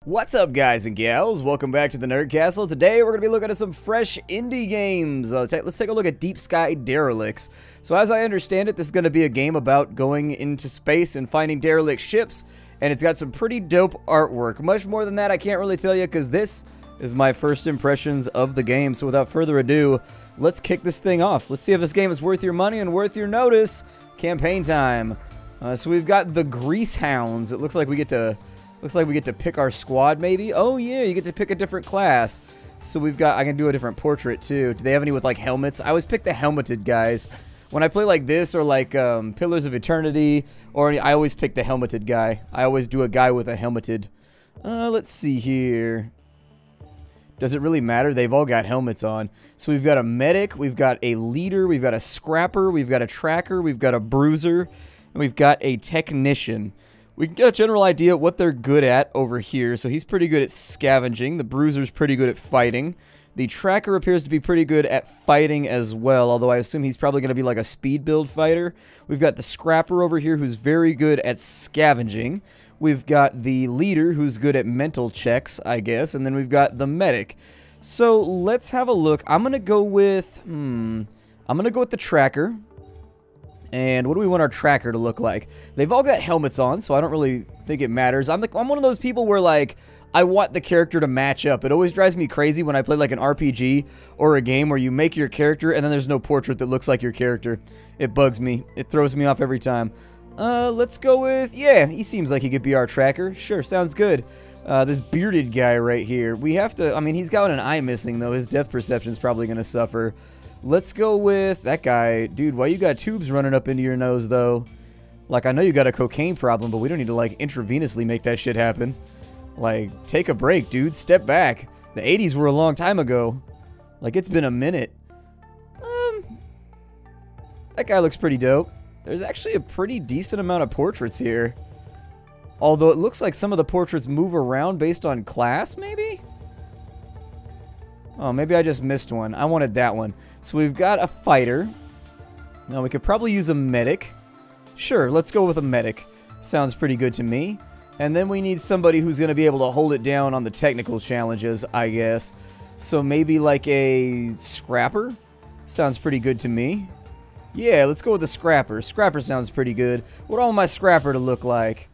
What's up, guys and gals? Welcome back to the Nerd Castle. Today we're going to be looking at some fresh indie games. Let's take a look at Deep Sky Derelicts. So as I understand it, this is going to be a game about going into space and finding derelict ships, and it's got some pretty dope artwork. Much more than that I can't really tell you because this is my first impressions of the game. So without further ado, let's kick this thing off. Let's see if this game is worth your money and worth your notice. Campaign time. So we've got the Grease Hounds. It looks like we get to pick our squad, maybe? Oh, yeah, you get to pick a different class. So we've got... I can do a different portrait, too. Do they have any with, like, helmets? I always pick the helmeted guys. When I play like this or, like, Pillars of Eternity, or I always pick the helmeted guy. I always do a guy with a helmeted. Let's see here. Does it really matter? They've all got helmets on. So we've got a medic, we've got a leader, we've got a scrapper, we've got a tracker, we've got a bruiser, and we've got a technician. We can get a general idea what they're good at over here. So he's pretty good at scavenging. The bruiser's pretty good at fighting. The tracker appears to be pretty good at fighting as well, although I assume he's probably going to be like a speed build fighter. We've got the scrapper over here who's very good at scavenging. We've got the leader who's good at mental checks, I guess. And then we've got the medic. So let's have a look. I'm going to go with... I'm going to go with the tracker. And what do we want our tracker to look like? They've all got helmets on, so I don't really think it matters. I'm one of those people where, like, I want the character to match up. It always drives me crazy when I play, like, an RPG or a game where you make your character and then there's no portrait that looks like your character. It bugs me. It throws me off every time. Let's go with... Yeah, he seems like he could be our tracker. Sure, sounds good. This bearded guy right here. We have to... I mean, he's got an eye missing, though. His depth perception's probably going to suffer. Let's go with that guy. Dude, why you got tubes running up into your nose, though? Like, I know you got a cocaine problem, but we don't need to, like, intravenously make that shit happen. Like, take a break, dude. Step back. The 80s were a long time ago. Like, it's been a minute. That guy looks pretty dope. There's actually a pretty decent amount of portraits here. Although it looks like some of the portraits move around based on class, maybe? Oh, maybe I just missed one. I wanted that one. So we've got a fighter. Now we could probably use a medic. Sure, let's go with a medic. Sounds pretty good to me. And then we need somebody who's going to be able to hold it down on the technical challenges, I guess. So maybe like a scrapper? Sounds pretty good to me. Yeah, let's go with the scrapper. Scrapper sounds pretty good. What do I want my scrapper to look like?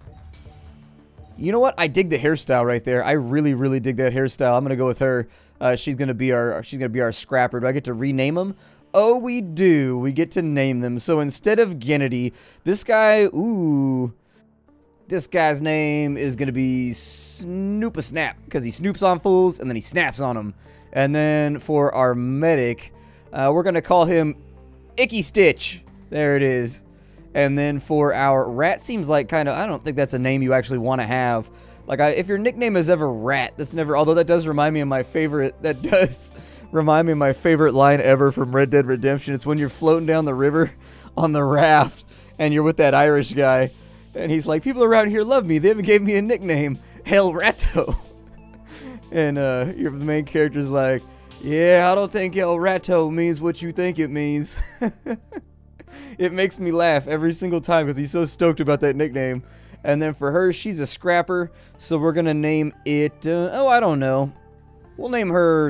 You know what? I dig the hairstyle right there. I really, really dig that hairstyle. I'm gonna go with her. She's gonna be our scrapper. Do I get to rename them? Oh, we do. We get to name them. So instead of Gennady, this guy, ooh, this guy's name is gonna be Snoop-a-Snap because he snoops on fools and then he snaps on them. And then for our medic, we're gonna call him Icky Stitch. There it is. And then for our rat, seems like kind of, I don't think that's a name you actually want to have. Like, if your nickname is ever Rat, that's never, although that does remind me of my favorite, line ever from Red Dead Redemption. It's when you're floating down the river on the raft, and you're with that Irish guy, and he's like, people around here love me, they even gave me a nickname, El Rato. And the main character's like, yeah, I don't think El Rato means what you think it means. It makes me laugh every single time because he's so stoked about that nickname. And then for her, she's a scrapper, so we're gonna name it. Oh, I don't know. We'll name her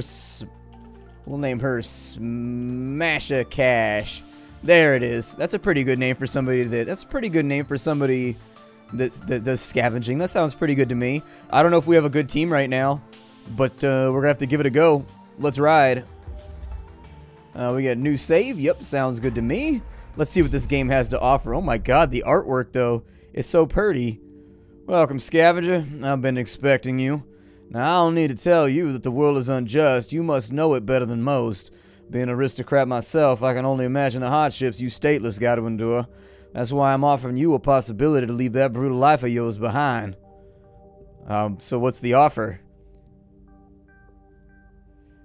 Smasha Cash. There it is. That's a pretty good name for somebody that. That's a pretty good name for somebody that does scavenging. That sounds pretty good to me. I don't know if we have a good team right now, but we're gonna have to give it a go. Let's ride. We got new save. Yep, sounds good to me. Let's see what this game has to offer. Oh my god, the artwork, though, is so pretty. Welcome, Scavenger. I've been expecting you. Now, I don't need to tell you that the world is unjust. You must know it better than most. Being an aristocrat myself, I can only imagine the hardships you stateless got to endure. That's why I'm offering you a possibility to leave that brutal life of yours behind. So what's the offer?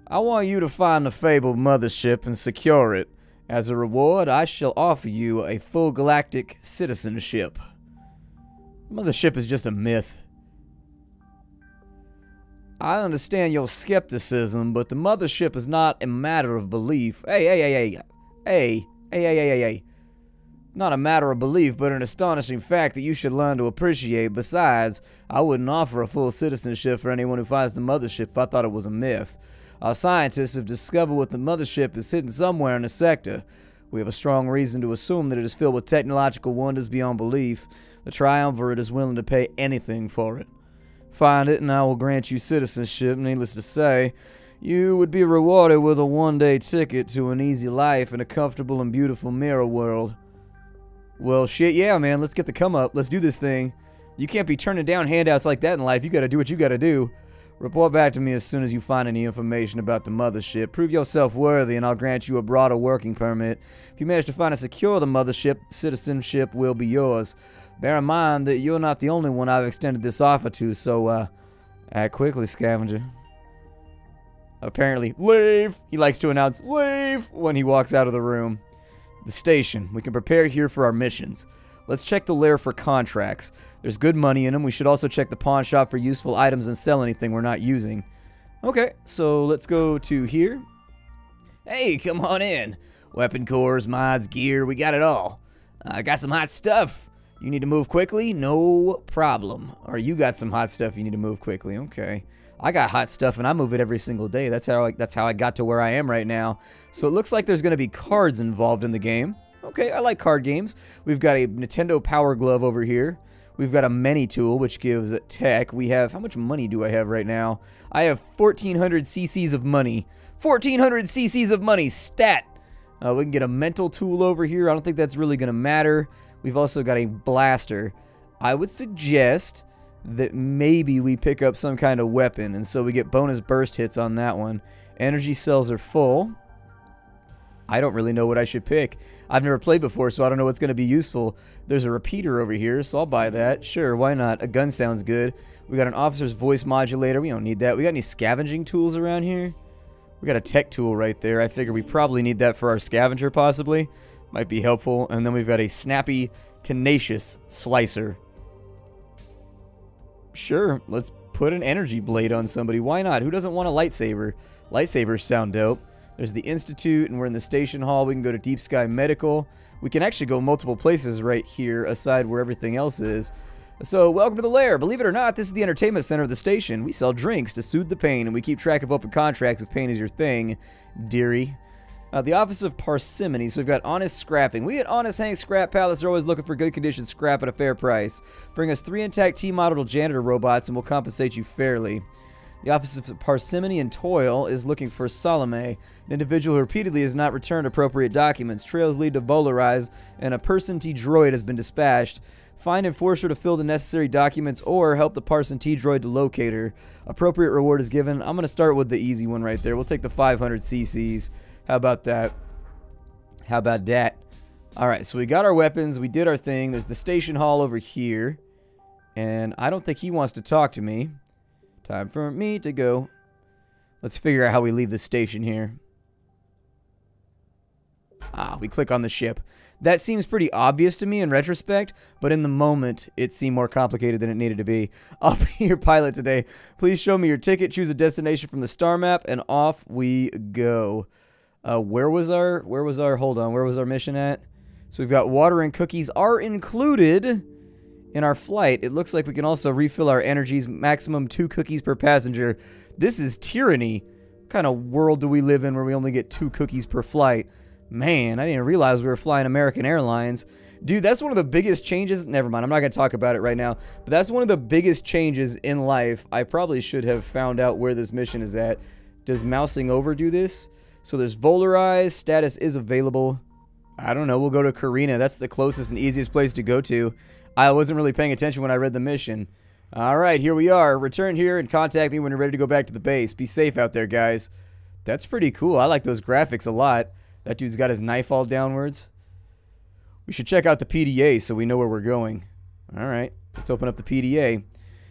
I want you to find the fabled mothership and secure it. As a reward, I shall offer you a full galactic citizenship. Mothership is just a myth. I understand your skepticism, but the mothership is not a matter of belief. Hey. Not a matter of belief, but an astonishing fact that you should learn to appreciate. Besides, I wouldn't offer a full citizenship for anyone who finds the mothership if I thought it was a myth. Our scientists have discovered what the mothership is hidden somewhere in the sector. We have a strong reason to assume that it is filled with technological wonders beyond belief. The Triumvirate is willing to pay anything for it. Find it and I will grant you citizenship. Needless to say, you would be rewarded with a one-day ticket to an easy life in a comfortable and beautiful mirror world. Well, shit, yeah, man. Let's get the come up. Let's do this thing. You can't be turning down handouts like that in life. You gotta do what you gotta do. Report back to me as soon as you find any information about the mothership. Prove yourself worthy, and I'll grant you a broader working permit. If you manage to find and secure the mothership, citizenship will be yours. Bear in mind that you're not the only one I've extended this offer to, so, act quickly, scavenger. Apparently, leave! He likes to announce, leave! When he walks out of the room. The station. We can prepare here for our missions. Let's check the Lair for contracts. There's good money in them. We should also check the pawn shop for useful items and sell anything we're not using. Okay, so let's go to here. Hey, come on in. Weapon cores, mods, gear, we got it all. I got some hot stuff. You need to move quickly? No problem. Or you got some hot stuff you need to move quickly. Okay. I got hot stuff and I move it every single day. That's how I got to where I am right now. So it looks like there's going to be cards involved in the game. Okay, I like card games. We've got a Nintendo Power Glove over here. We've got a Mini Tool, which gives tech. We have, how much money do I have right now? I have 1,400 cc's of money. 1,400 cc's of money, stat! We can get a Mental Tool over here. I don't think that's really going to matter. We've also got a Blaster. I would suggest that maybe we pick up some kind of weapon, and so we get bonus burst hits on that one. Energy cells are full. I don't really know what I should pick. I've never played before, so I don't know what's going to be useful. There's a repeater over here, so I'll buy that. Sure, why not? A gun sounds good. We got an officer's voice modulator. We don't need that. We got any scavenging tools around here? We got a tech tool right there. I figure we probably need that for our scavenger, possibly. Might be helpful. And then we've got a snappy, tenacious slicer. Sure, let's put an energy blade on somebody. Why not? Who doesn't want a lightsaber? Lightsabers sound dope. There's the Institute, and we're in the station hall. We can go to Deep Sky Medical. We can actually go multiple places right here, aside where everything else is. So, welcome to the Lair. Believe it or not, this is the entertainment center of the station. We sell drinks to soothe the pain, and we keep track of open contracts if pain is your thing, dearie. The Office of Parsimony. So we've got honest scrapping. We at Honest Hank Scrap Palace are always looking for good condition scrap at a fair price. Bring us 3 intact T-model janitor robots and we'll compensate you fairly. The Office of Parsimony and Toil is looking for Salome, an individual who repeatedly has not returned appropriate documents. Trails lead to Volarize, and a Person T-Droid has been dispatched. Find and force her to fill the necessary documents or help the Parson T-Droid to locate her. Appropriate reward is given. I'm going to start with the easy one right there. We'll take the 500 cc's. How about that? How about that? Alright, so we got our weapons. We did our thing. There's the station hall over here. And I don't think he wants to talk to me. Time for me to go. Let's figure out how we leave the station here. We click on the ship. That seems pretty obvious to me in retrospect, but in the moment, it seemed more complicated than it needed to be. I'll be your pilot today. Please show me your ticket, choose a destination from the star map, and off we go. Where was our mission at? So we've got water and cookies are included in our flight. It looks like we can also refill our energies, maximum 2 cookies per passenger. This is tyranny. What kind of world do we live in where we only get 2 cookies per flight? Man, I didn't realize we were flying American Airlines. Dude, that's one of the biggest changes. Never mind, I'm not going to talk about it right now. But that's one of the biggest changes in life. I probably should have found out where this mission is at. Does mousing over do this? So there's Volarize. Status is available. I don't know. We'll go to Karina. That's the closest and easiest place to go to. I wasn't really paying attention when I read the mission. Alright, here we are. Return here and contact me when you're ready to go back to the base. Be safe out there, guys. That's pretty cool. I like those graphics a lot. That dude's got his knife all downwards. We should check out the PDA so we know where we're going. Alright, let's open up the PDA.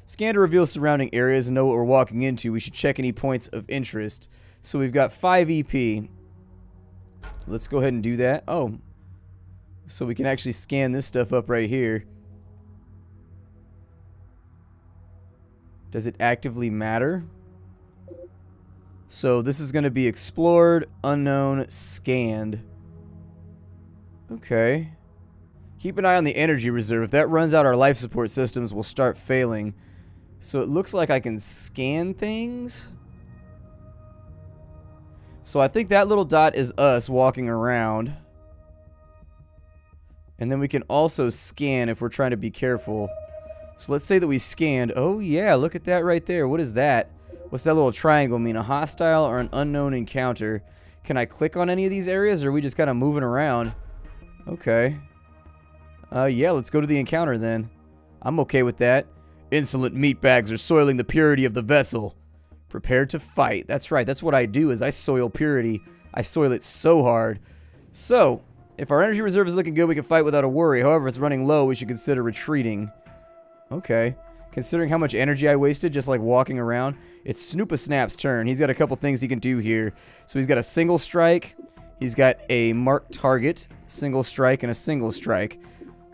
Scan to reveal surrounding areas and know what we're walking into. We should check any points of interest. So we've got 5 EP. Let's go ahead and do that. Oh. So we can actually scan this stuff up right here. Does it actively matter? So this is going to be explored, unknown, scanned. Okay. Keep an eye on the energy reserve. If that runs out, our life support systems will start failing. So it looks like I can scan things. So I think that little dot is us walking around. And then we can also scan if we're trying to be careful. So let's say that we scanned. Oh yeah, look at that right there. What is that? What's that little triangle mean? A hostile or an unknown encounter? Can I click on any of these areas, or are we just kind of moving around? Okay. Yeah, let's go to the encounter then. I'm okay with that. Insolent meatbags are soiling the purity of the vessel. Prepare to fight. That's right. That's what I do, is I soil purity. I soil it so hard. So, if our energy reserve is looking good, we can fight without a worry. However, if it's running low, we should consider retreating. Okay. Considering how much energy I wasted just like walking around, it's Snoopa-Snap's turn. He's got a couple things he can do here. So he's got a single strike. He's got a marked target, single strike, and a single strike.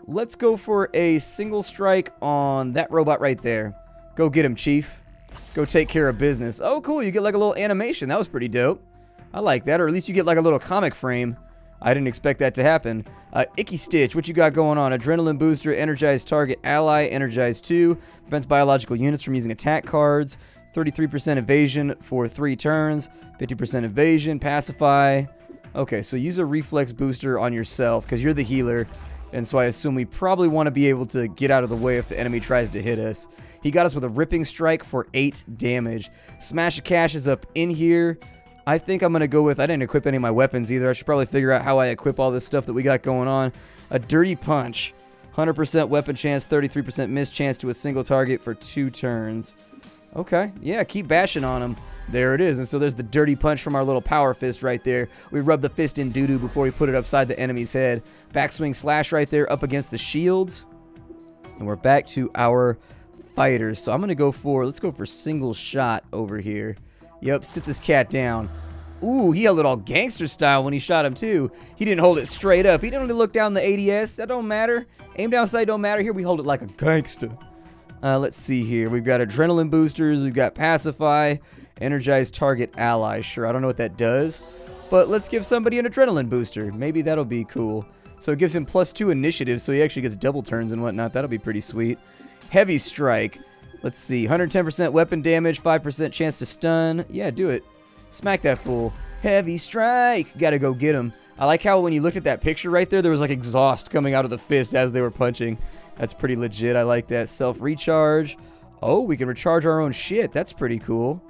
Let's go for a single strike on that robot right there. Go get him, Chief. Go take care of business. Oh, cool. You get like a little animation. That was pretty dope. I like that. Or at least you get like a little comic frame. I didn't expect that to happen. Icky Stitch, what you got going on? Adrenaline booster, energized target, ally, energized 2. Prevents biological units from using attack cards. 33% evasion for 3 turns. 50% evasion, pacify. Okay, so use a reflex booster on yourself because you're the healer. And so I assume we probably want to be able to get out of the way if the enemy tries to hit us. He got us with a ripping strike for 8 damage. Smash of Cash is up in here. I think I'm going to go with... I didn't equip any of my weapons either. I should probably figure out how I equip all this stuff that we got going on. A Dirty Punch. 100% weapon chance, 33% miss chance to a single target for 2 turns. Okay, yeah, keep bashing on him. There it is. And so there's the Dirty Punch from our little power fist right there. We rub the fist in doo-doo before we put it upside the enemy's head. Backswing slash right there up against the shields. And we're back to our fighters. So I'm going to go for... Let's go for single shot over here. Yep, sit this cat down. Ooh, he held it all gangster style when he shot him too. He didn't hold it straight up. He didn't only look down the ADS. That don't matter. Aim down sight don't matter. Here we hold it like a gangster. Let's see here. We've got adrenaline boosters. We've got pacify. Energized target ally. Sure, I don't know what that does. But let's give somebody an adrenaline booster. Maybe that'll be cool. So it gives him +2 initiative, so he actually gets double turns and whatnot. That'll be pretty sweet. Heavy strike. Let's see, 110% weapon damage, 5% chance to stun. Yeah, do it. Smack that fool. Heavy strike. Gotta go get him. I like how when you looked at that picture right there, there was like exhaust coming out of the fist as they were punching. That's pretty legit. I like that. Self-recharge. Oh, we can recharge our own shit. That's pretty cool.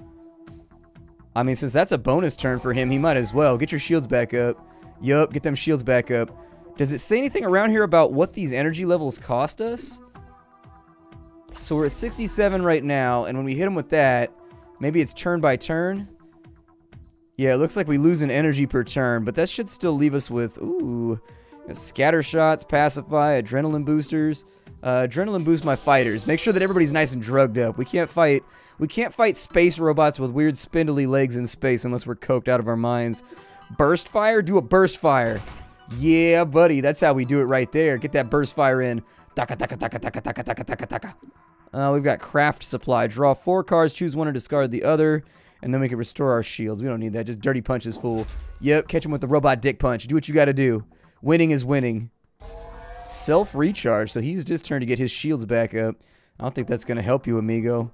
I mean, since that's a bonus turn for him, he might as well. Get your shields back up. Yup, get them shields back up. Does it say anything around here about what these energy levels cost us? So we're at 67 right now, and when we hit him with that, maybe it's turn by turn. Yeah, it looks like we lose an energy per turn, but that should still leave us with, ooh, scatter shots, pacify, adrenaline boosters. Adrenaline boost my fighters. Make sure that everybody's nice and drugged up. We can't fight space robots with weird spindly legs in space unless we're coked out of our minds. Burst fire? Do a burst fire. Yeah, buddy, that's how we do it right there. Get that burst fire in. Taka taka taka taka taka taka taka taka. We've got craft supply. Draw 4 cards, choose one and discard the other. And then we can restore our shields. We don't need that. Just dirty punches, fool. Yep, catch him with the robot dick punch. Do what you gotta do. Winning is winning. Self-recharge. So he used his turn to get his shields back up. I don't think that's gonna help you, amigo.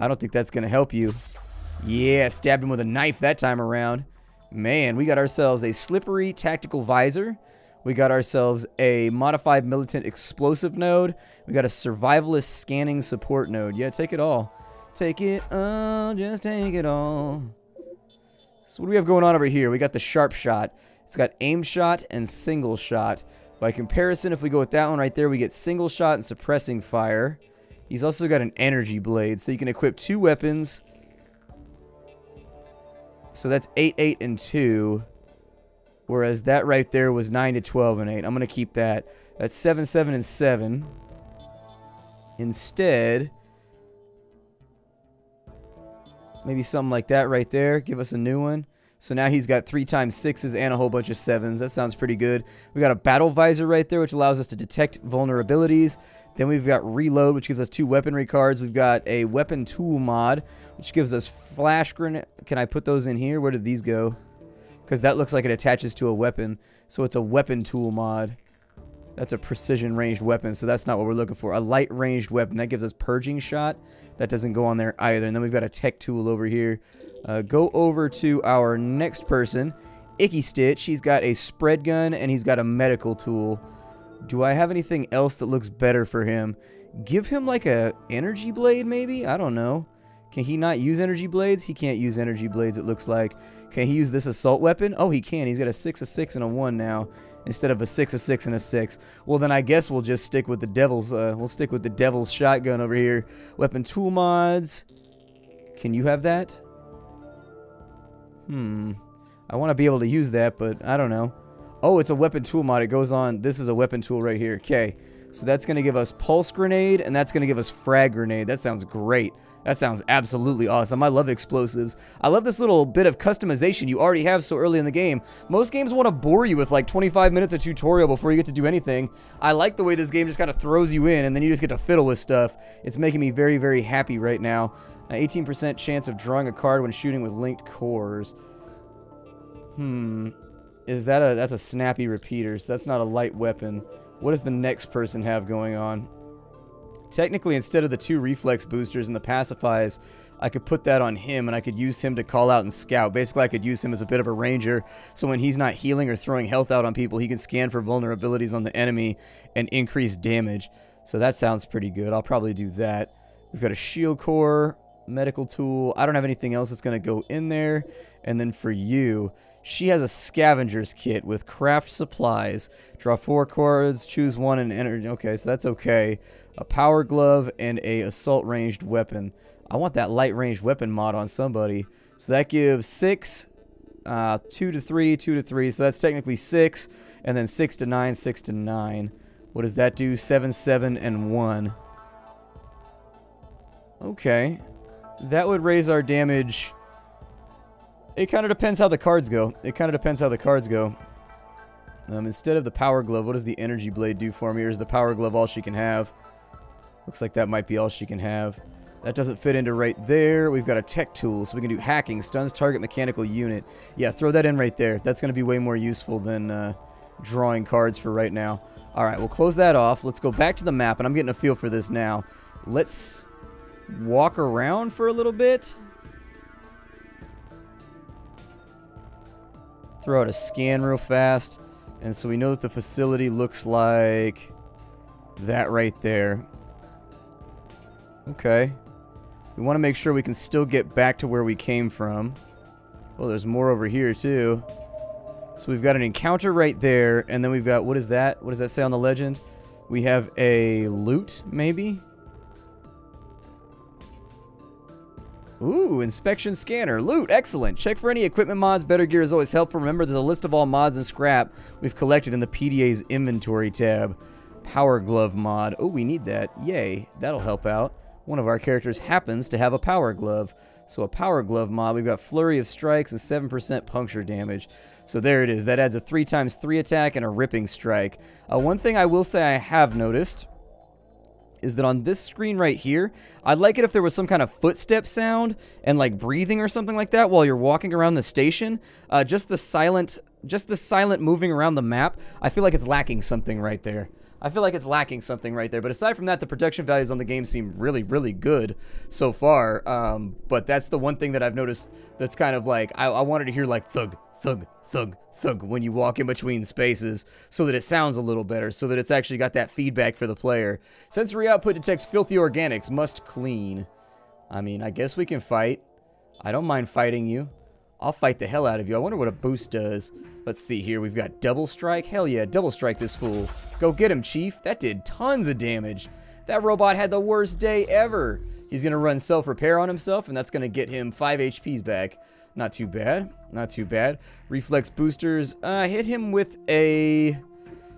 I don't think that's gonna help you. Yeah, stabbed him with a knife that time around. Man, we got ourselves a slippery tactical visor. We got ourselves a modified militant explosive node. We got a survivalist scanning support node. Yeah, take it all. Take it all, just take it all. So what do we have going on over here? We got the sharp shot. It's got aim shot and single shot. By comparison, if we go with that one right there, we get single shot and suppressing fire. He's also got an energy blade, so you can equip 2 weapons. So that's 8, 8, and 2. Whereas that right there was 9 to 12 and 8. I'm going to keep that. That's 7, 7, and 7. Instead, maybe something like that right there. Give us a new one. So now he's got 3 times 6s and a whole bunch of 7s. That sounds pretty good. We got a battle visor right there, which allows us to detect vulnerabilities. Then we've got reload, which gives us 2 weaponry cards. We've got a weapon tool mod, which gives us flash grenade. Can I put those in here? Where did these go? Because that looks like it attaches to a weapon. So it's a weapon tool mod. That's a precision ranged weapon, so that's not what we're looking for. A light ranged weapon. That gives us purging shot. That doesn't go on there either. And then we've got a tech tool over here. Go over to our next person, Icky Stitch. He's got a spread gun, and he's got a medical tool. Do I have anything else that looks better for him? Give him like a energy blade, maybe? I don't know. Can he not use energy blades? He can't use energy blades, it looks like. Can he use this assault weapon? Oh, he can. He's got a 6, a 6, and a 1 now, instead of a 6, a 6, and a 6. Well, then I guess we'll just stick with the devil's. We'll stick with the devil's shotgun over here. Weapon tool mods. Can you have that? I want to be able to use that, but I don't know. Oh, it's a weapon tool mod. It goes on. This is a weapon tool right here. Okay, so that's going to give us pulse grenade, and that's going to give us frag grenade. That sounds great. That sounds absolutely awesome. I love explosives. I love this little bit of customization you already have so early in the game. Most games want to bore you with like 25 minutes of tutorial before you get to do anything. I like the way this game just kind of throws you in, and then you just get to fiddle with stuff. It's making me very, very happy right now. 18% chance of drawing a card when shooting with linked cores. Is that that's a snappy repeater, so that's not a light weapon. What does the next person have going on? Technically, instead of the 2 reflex boosters and the pacifies, I could put that on him, and I could use him to call out and scout. Basically, I could use him as a bit of a ranger, so when he's not healing or throwing health out on people, he can scan for vulnerabilities on the enemy and increase damage. So that sounds pretty good. I'll probably do that. We've got a shield core, medical tool. I don't have anything else that's going to go in there. And then for you, she has a scavenger's kit with craft supplies. Draw 4 cards, choose 1, and enter. Okay, so that's okay. A power glove and a assault ranged weapon. I want that light ranged weapon mod on somebody. So that gives 6, 2 to 3, 2 to 3. So that's technically 6, and then 6 to 9, 6 to 9. What does that do? 7, 7, and 1. Okay. That would raise our damage. It kind of depends how the cards go. Instead of the power glove, what does the energy blade do for me? Or is the power glove all she can have? Looks like that might be all she can have. That doesn't fit into right there. We've got a tech tool, so we can do hacking, stuns target mechanical unit. Yeah, throw that in right there. That's going to be way more useful than drawing cards for right now. All right, we'll close that off. Let's go back to the map, and I'm getting a feel for this now. Let's walk around for a little bit. Throw out a scan real fast. And so we know that the facility looks like that right there. Okay. We want to make sure we can still get back to where we came from. Oh, there's more over here too. So we've got an encounter right there, and then we've got, what is that? What does that say on the legend? We have a loot, maybe? Ooh, inspection scanner. Loot, excellent. Check for any equipment mods. Better gear is always helpful. Remember, there's a list of all mods and scrap we've collected in the PDA's inventory tab. Power glove mod. Oh, we need that. Yay, that'll help out. One of our characters happens to have a power glove. So a power glove mod, we've got flurry of strikes and 7% puncture damage. So there it is. That adds a 3x3 attack and a ripping strike. One thing I will say I have noticed is that on this screen right here, I'd like it if there was some kind of footstep sound and like breathing or something like that while you're walking around the station. Just the silent moving around the map, I feel like it's lacking something right there. But aside from that, the production values on the game seem really, really good so far. But that's the one thing that I've noticed that's kind of like, I wanted to hear like thug, thug, thug, thug when you walk in between spaces so that it sounds a little better, so that it's actually got that feedback for the player. Sensory output detects filthy organics, must clean. I mean, I guess we can fight. I don't mind fighting you. I'll fight the hell out of you. I wonder what a boost does. Let's see here. We've got double strike. Hell yeah, double strike this fool. Go get him, Chief. That did tons of damage. That robot had the worst day ever. He's going to run self-repair on himself, and that's going to get him 5 HPs back. Not too bad. Not too bad. Reflex boosters. Hit him with a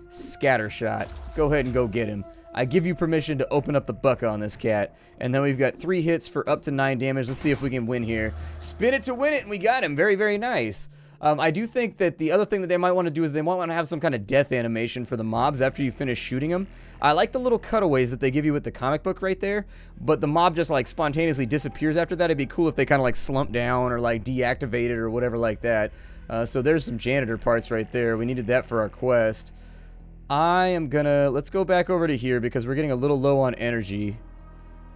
scatter shot. Go ahead and go get him. I give you permission to open up the bucket on this cat. And then we've got 3 hits for up to 9 damage. Let's see if we can win here. Spin it to win it, and we got him. Very, very nice. I do think that the other thing that they might want to do is they might want to have some kind of death animation for the mobs after you finish shooting them. I like the little cutaways that they give you with the comic book right there, but the mob just like spontaneously disappears after that. It'd be cool if they kind of like slump down or like deactivate it or whatever like that. So there's some janitor parts right there. We needed that for our quest. I am gonna... Let's go back over to here because we're getting a little low on energy.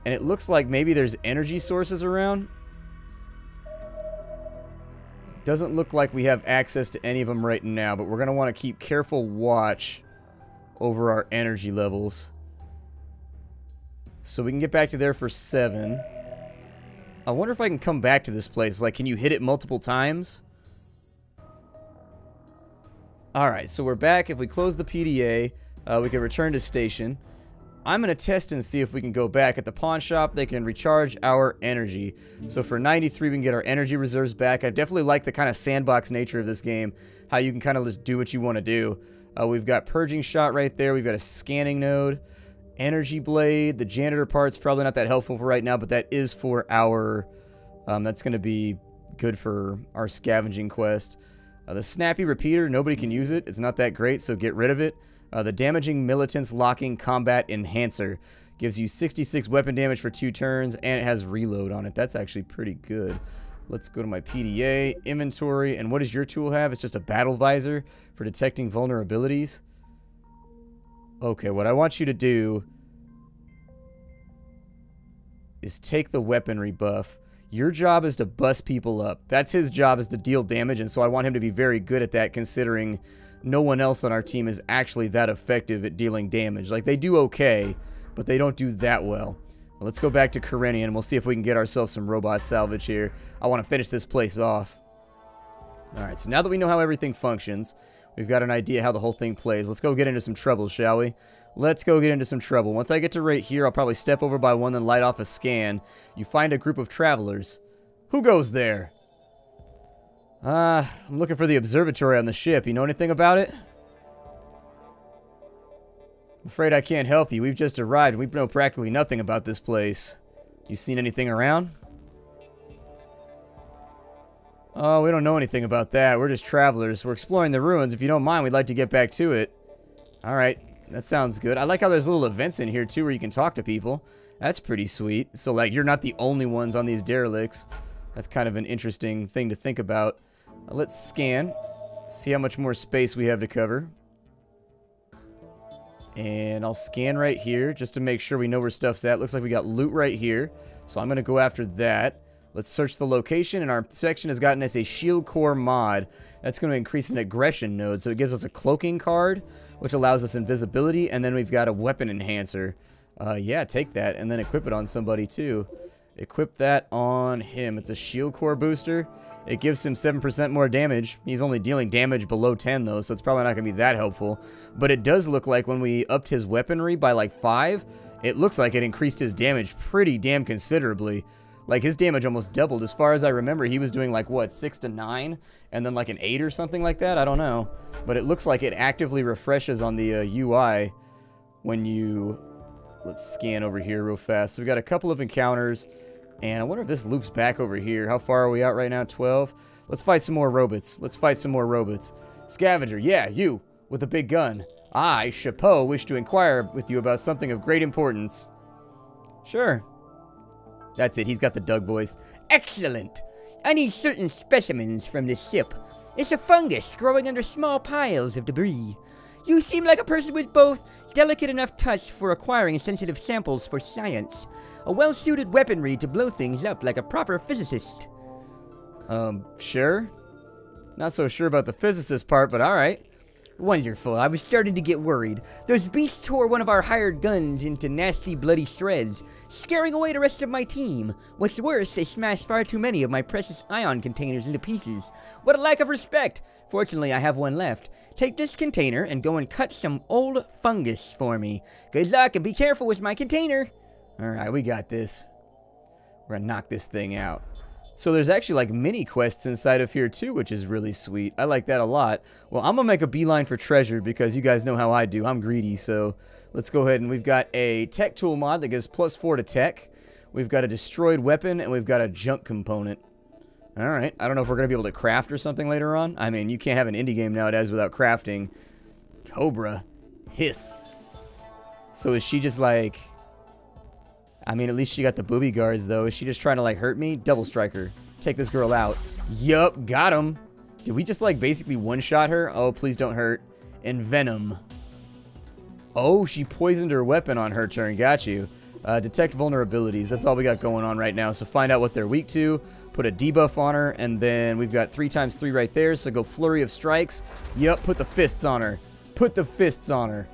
And it looks like maybe there's energy sources around. Doesn't look like we have access to any of them right now, but we're going to want to keep careful watch over our energy levels. So we can get back to there for 7. I wonder if I can come back to this place. Like, can you hit it multiple times? Alright, so we're back. If we close the PDA, we can return to station. I'm going to test and see if we can go back. At the pawn shop, they can recharge our energy. So for 93, we can get our energy reserves back. I definitely like the kind of sandbox nature of this game. How you can kind of just do what you want to do. We've got purging shot right there. We've got a scanning node. Energy blade. The janitor part's probably not that helpful for right now, but that is for our... that's going to be good for our scavenging quest. The snappy repeater, nobody can use it. It's not that great, so get rid of it. The damaging militants locking combat enhancer gives you 66 weapon damage for 2 turns, and it has reload on it. That's actually pretty good. Let's go to my PDA inventory. And what does your tool have? It's just a battle visor for detecting vulnerabilities. Okay, what I want you to do is take the weaponry buff. Your job is to bust people up. That's his job, is to deal damage, and so I want him to be very good at that, considering no one else on our team is actually that effective at dealing damage. Like, they do okay, but they don't do that well. Let's go back to Karenian, and we'll see if we can get ourselves some robot salvage here. I want to finish this place off. Alright, so now that we know how everything functions, we've got an idea how the whole thing plays. Let's go get into some trouble, shall we? Let's go get into some trouble. Once I get to right here, I'll probably step over by one, then light off a scan. You find a group of travelers. Who goes there? I'm looking for the observatory on the ship. You know anything about it? I'm afraid I can't help you. We've just arrived. We know practically nothing about this place. You seen anything around? Oh, we don't know anything about that. We're just travelers. We're exploring the ruins. If you don't mind, we'd like to get back to it. Alright, that sounds good. I like how there's little events in here, too, where you can talk to people. That's pretty sweet. So, like, you're not the only ones on these derelicts. That's kind of an interesting thing to think about. Let's scan. See how much more space we have to cover. And I'll scan right here just to make sure we know where stuff's at. Looks like we got loot right here. So I'm going to go after that. Let's search the location, and our section has gotten us a shield core mod. That's going to increase an aggression node. So it gives us a cloaking card, which allows us invisibility. And then we've got a weapon enhancer. Yeah, take that. And then equip it on somebody too. Equip that on him. It's a shield core booster. It gives him 7% more damage. He's only dealing damage below 10 though, so it's probably not going to be that helpful. But it does look like when we upped his weaponry by like 5, it looks like it increased his damage pretty damn considerably. Like, his damage almost doubled. As far as I remember, he was doing like, what, 6 to 9? And then like an 8 or something like that? I don't know. But it looks like it actively refreshes on the UI when you... Let's scan over here real fast. So we got a couple of encounters. And I wonder if this loops back over here. How far are we out right now? 12? Let's fight some more robots. Let's fight some more robots. Scavenger, yeah, you, with a big gun. I, Chapeau, wish to inquire with you about something of great importance. Sure. That's it, he's got the Doug voice. Excellent. I need certain specimens from this ship. It's a fungus growing under small piles of debris. You seem like a person with both delicate enough touch for acquiring sensitive samples for science, a well-suited weaponry to blow things up like a proper physicist. Sure. Not so sure about the physicist part, but alright. Wonderful. I was starting to get worried. Those beasts tore one of our hired guns into nasty, bloody shreds, scaring away the rest of my team. What's worse, they smashed far too many of my precious ion containers into pieces. What a lack of respect. Fortunately, I have one left. Take this container and go and cut some old fungus for me. Good luck and be careful with my container. Alright, we got this. We're gonna knock this thing out. So there's actually like mini quests inside of here too, which is really sweet. I like that a lot. Well, I'm gonna make a beeline for treasure because you guys know how I do. I'm greedy, so let's go ahead and we've got a tech tool mod that gives +4 to tech. We've got a destroyed weapon and we've got a junk component. Alright, I don't know if we're gonna be able to craft or something later on. I mean, you can't have an indie game nowadays without crafting. Cobra. Hiss. So is she just like... I mean, at least she got the booby guards, though. Is she just trying to, like, hurt me? Double striker. Take this girl out. Yup, got him. Did we just, like, basically one-shot her? Oh, please don't hurt. And Venom. Oh, she poisoned her weapon on her turn. Got you. Detect vulnerabilities. That's all we got going on right now. So find out what they're weak to. Put a debuff on her. And then we've got 3x3 right there. So go flurry of strikes. Yup, put the fists on her. Put the fists on her.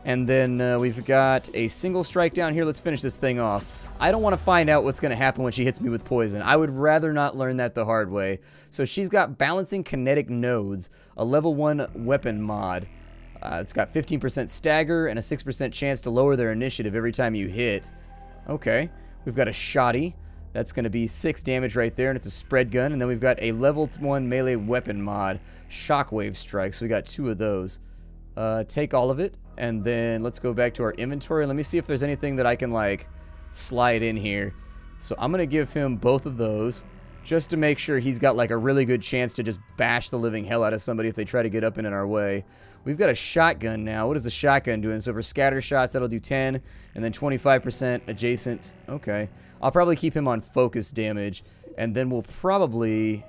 And then we've got a single strike down here. Let's finish this thing off. I don't want to find out what's going to happen when she hits me with poison. I would rather not learn that the hard way. So she's got balancing kinetic nodes. A level 1 weapon mod. It's got 15% stagger and a 6% chance to lower their initiative every time you hit. Okay. We've got a shotty. That's going to be 6 damage right there, and it's a spread gun. And then we've got a level 1 melee weapon mod. Shockwave strike. So we got 2 of those. Take all of it. And then let's go back to our inventory. Let me see if there's anything that I can, like, slide in here. So I'm going to give him both of those, just to make sure he's got, like, a really good chance to just bash the living hell out of somebody if they try to get up in our way. We've got a shotgun now. What is the shotgun doing? So for scatter shots, that'll do 10, and then 25% adjacent. Okay. I'll probably keep him on focus damage, and then we'll probably...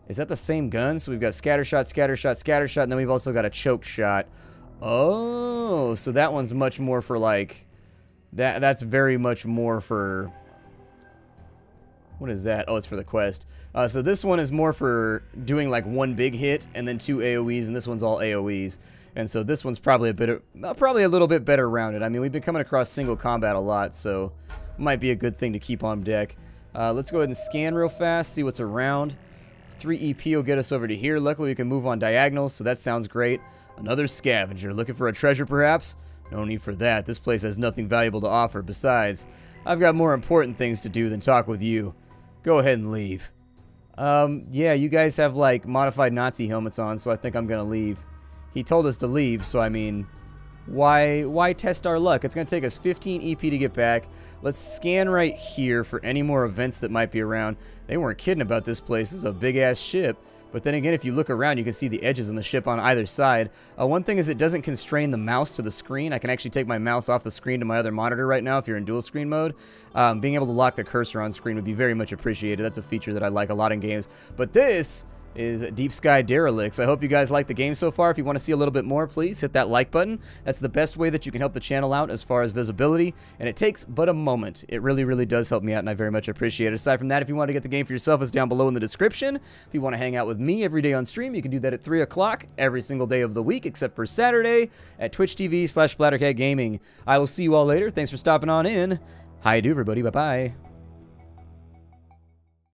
Is that the same gun? So we've got scatter shot, scatter shot, scatter shot, and then we've also got a choke shot. Oh, so that one's much more for, like... That's very much more for... What is that? Oh, it's for the quest. So this one is more for doing like one big hit and then 2 AoEs, and this one's all AoEs. And so this one's probably probably a little bit better rounded. I mean, we've been coming across single combat a lot, so might be a good thing to keep on deck. Let's go ahead and scan real fast, see what's around. 3 EP will get us over to here. Luckily, we can move on diagonals, so that sounds great. Another scavenger. Looking for a treasure, perhaps? No need for that. This place has nothing valuable to offer. Besides, I've got more important things to do than talk with you. Go ahead and leave. Yeah, you guys have, like, modified Nazi helmets on, so I think I'm gonna leave. He told us to leave, so, I mean, why test our luck? It's gonna take us 15 EP to get back. Let's scan right here for any more events that might be around. They weren't kidding about this place. This is a big-ass ship. But then again, if you look around, you can see the edges on the ship on either side. One thing is it doesn't constrain the mouse to the screen. I can actually take my mouse off the screen to my other monitor right now if you're in dual screen mode. Being able to lock the cursor on screen would be very much appreciated. That's a feature that I like a lot in games. But this is Deep Sky Derelicts. I hope you guys like the game so far. If you want to see a little bit more, please hit that like button. That's the best way that you can help the channel out as far as visibility, and it takes but a moment. It really, really does help me out, and I very much appreciate it. Aside from that, if you want to get the game for yourself, it's down below in the description. If you want to hang out with me every day on stream, you can do that at 3 o'clock every single day of the week, except for Saturday at twitch.tv/SplatterCatGaming. I will see you all later. Thanks for stopping on in. Hi, do everybody. Bye-bye.